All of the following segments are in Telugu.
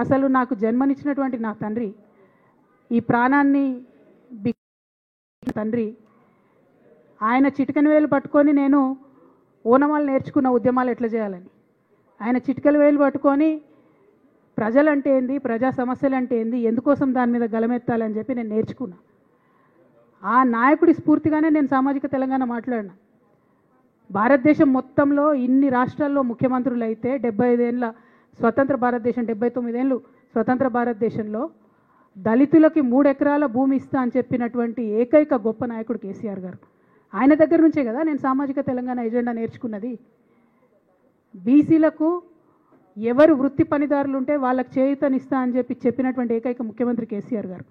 అసలు నాకు జన్మనిచ్చినటువంటి నా తండ్రి, ఈ ప్రాణాన్ని తండ్రి, ఆయన చిటికెన వేలు పట్టుకొని నేను ఓనమాలు నేర్చుకున్న ఉద్యమాలు ఎట్లా చేయాలని. ఆయన చిటికెల వేలు పట్టుకొని ప్రజలంటే ఏంది, ప్రజా సమస్యలు అంటే ఏంది, ఎందుకోసం దాని మీద గలమెత్తాలని చెప్పి నేను నేర్చుకున్నా. ఆ నాయకుడి స్ఫూర్తిగానే నేను సామాజిక తెలంగాణ మాట్లాడినా. భారతదేశం మొత్తంలో ఇన్ని రాష్ట్రాల్లో ముఖ్యమంత్రులు అయితే 75 ఏళ్ళ స్వతంత్ర భారతదేశం, 79 ఏళ్ళు స్వతంత్ర భారతదేశంలో దళితులకి 3 ఎకరాల భూమి ఇస్తా అని చెప్పినటువంటి ఏకైక గొప్ప నాయకుడు కేసీఆర్ గారు. ఆయన దగ్గర నుంచే కదా నేను సామాజిక తెలంగాణ ఎజెండా నేర్చుకున్నది. బీసీలకు ఎవరు వృత్తి పనిదారులు ఉంటే వాళ్ళకి చేయూతనిస్తా అని చెప్పినటువంటి ఏకైక ముఖ్యమంత్రి కేసీఆర్ గారు.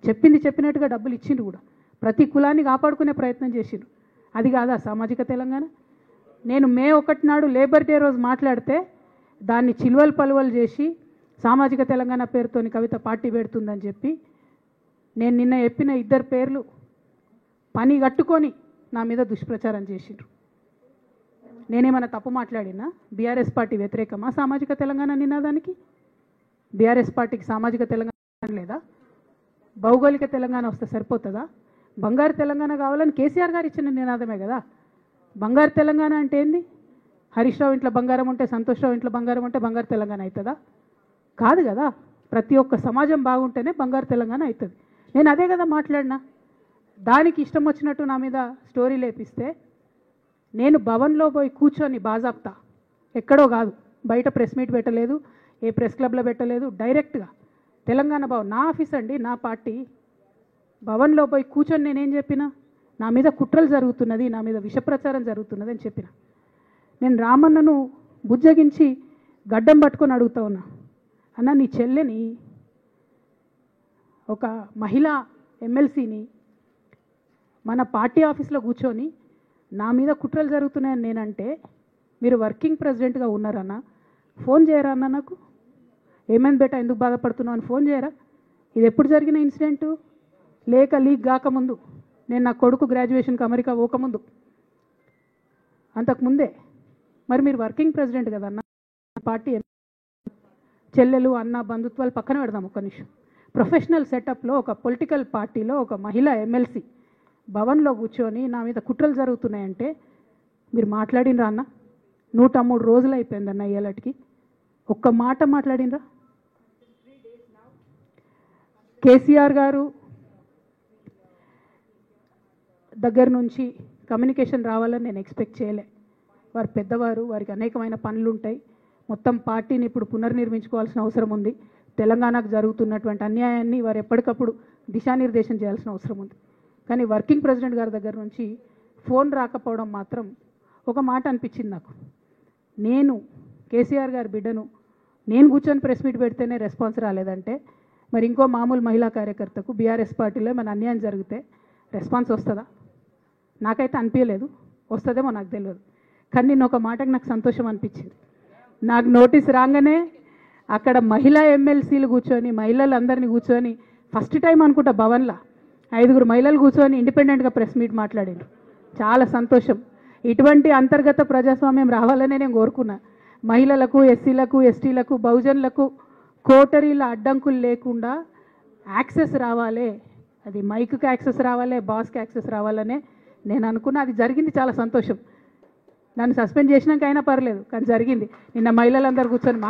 చెప్పినట్టుగా డబ్బులు ఇచ్చిండు కూడా. ప్రతి కులాన్ని కాపాడుకునే ప్రయత్నం చేసిండు. అది కాదా సామాజిక తెలంగాణ? నేను మే 1 నాడు లేబర్ డే రోజు మాట్లాడితే దాన్ని చిల్వలు పలువలు చేసి సామాజిక తెలంగాణ పేరుతోని కవిత పార్టీ పెడుతుందని చెప్పి నేను నిన్న చెప్పిన 2 పేర్లు పని కట్టుకొని నా మీద దుష్ప్రచారం చేసిండ్రు. నేనేమైనా తప్పు మాట్లాడినా? బీఆర్ఎస్ పార్టీ వ్యతిరేకమా సామాజిక తెలంగాణ నినాదానికి? బీఆర్ఎస్ పార్టీకి సామాజిక తెలంగాణ లేదా? భౌగోళిక తెలంగాణ వస్తే సరిపోతుందా? బంగారు తెలంగాణ కావాలని కేసీఆర్ గారు ఇచ్చిన నినాదమే కదా. బంగారు తెలంగాణ అంటే ఏంది? హరీష్ రావు ఇంట్లో బంగారం ఉంటే, సంతోష్ రావు ఇంట్లో బంగారం ఉంటే బంగారు తెలంగాణ అవుతుందా? కాదు కదా. ప్రతి ఒక్క సమాజం బాగుంటేనే బంగారు తెలంగాణ అవుతుంది. నేను అదే కదా మాట్లాడినా. దానికి ఇష్టం వచ్చినట్టు నా మీద స్టోరీ లేపిస్తే నేను భవన్లో పోయి కూర్చొని బాజాప్తా, ఎక్కడో కాదు, బయట ప్రెస్ మీట్ పెట్టలేదు, ఏ ప్రెస్ క్లబ్లో పెట్టలేదు, డైరెక్ట్గా తెలంగాణ భవన్ నా ఆఫీస్ అండి, నా పార్టీ భవన్లో పోయి కూర్చొని నేనేం చెప్పినా, నా మీద కుట్రలు జరుగుతున్నది, నా మీద విషప్రచారం జరుగుతున్నది అని చెప్పిన. నేను రామన్నను బుజ్జగించి గడ్డం పట్టుకొని అడుగుతా ఉన్నా, అన్న నీ చెల్లెని, ఒక మహిళా ఎమ్మెల్సీని మన పార్టీ ఆఫీస్లో కూర్చొని నా మీద కుట్రలు జరుగుతున్నాయని నేనంటే మీరు వర్కింగ్ ప్రెసిడెంట్గా ఉన్నారన్న, ఫోన్ చేయరా అన్న నాకు? ఏమైంది బేటా, ఎందుకు బాధపడుతున్నావు అని ఫోన్ చేయరా? ఇది ఎప్పుడు జరిగిన ఇన్సిడెంటు? లేక లీక్ కాకముందు, నేను నా కొడుకు గ్రాడ్యుయేషన్కి అమెరికా పోకముందు, అంతకుముందే. మరి మీరు వర్కింగ్ ప్రెసిడెంట్ కదన్న, పార్టీ చెల్లెలు అన్న బంధుత్వాలు పక్కన పెడదాం ఒక్క నిమిషం. ప్రొఫెషనల్ సెటప్లో ఒక పొలిటికల్ పార్టీలో ఒక మహిళా ఎమ్మెల్సీ భవన్లో కూర్చొని నా మీద కుట్రలు జరుగుతున్నాయంటే మీరు మాట్లాడినరా అన్న? 103 రోజులు అయిపోయిందన్న ఇయ్యాలటికి, ఒక్క మాట మాట్లాడినరా? కేసీఆర్ గారు దగ్గర నుంచి కమ్యూనికేషన్ రావాలని నేను ఎక్స్పెక్ట్ చేయలే. వారు పెద్దవారు, వారికి అనేకమైన పనులు ఉంటాయి. మొత్తం పార్టీని ఇప్పుడు పునర్నిర్మించుకోవాల్సిన అవసరం ఉంది. తెలంగాణకు జరుగుతున్నటువంటి అన్యాయాన్ని వారు ఎప్పటికప్పుడు దిశానిర్దేశం చేయాల్సిన అవసరం ఉంది. కానీ వర్కింగ్ ప్రెసిడెంట్ గారి దగ్గర నుంచి ఫోన్ రాకపోవడం మాత్రం ఒక మాట అనిపించింది నాకు. నేను కేసీఆర్ గారి బిడ్డను, నేను కూర్చొని ప్రెస్ మీట్ పెడితేనే రెస్పాన్స్ రాలేదంటే మరి ఇంకో మామూలు మహిళా కార్యకర్తకు బీఆర్ఎస్ పార్టీలో మన అన్యాయం జరిగితే రెస్పాన్స్ వస్తుందా? నాకైతే అనిపించలేదు. వస్తుందేమో నాకు తెలియదు. కానీ నేను ఒక మాటకు నాకు సంతోషం అనిపించింది. నాకు నోటీస్ రాగానే అక్కడ మహిళా ఎమ్మెల్సీలు కూర్చొని, మహిళలందరినీ కూర్చొని, ఫస్ట్ టైం అనుకుంటా భవన్లో 5 మహిళలు కూర్చొని ఇండిపెండెంట్గా ప్రెస్ మీట్ మాట్లాడారు. చాలా సంతోషం. ఇటువంటి అంతర్గత ప్రజాస్వామ్యం రావాలనే నేను కోరుకున్నా. మహిళలకు, ఎస్సీలకు, ఎస్టీలకు, బహుజనులకు కోటరీల అడ్డంకులు లేకుండా యాక్సెస్ రావాలి. అది మైక్కి యాక్సెస్ రావాలి, బాస్కి యాక్సెస్ రావాలనే నేను అనుకున్నా. అది జరిగింది, చాలా సంతోషం. నన్ను సస్పెండ్ చేసినాక అయినా పర్లేదు, కానీ జరిగింది. నిన్న మహిళలందరూ కూర్చొని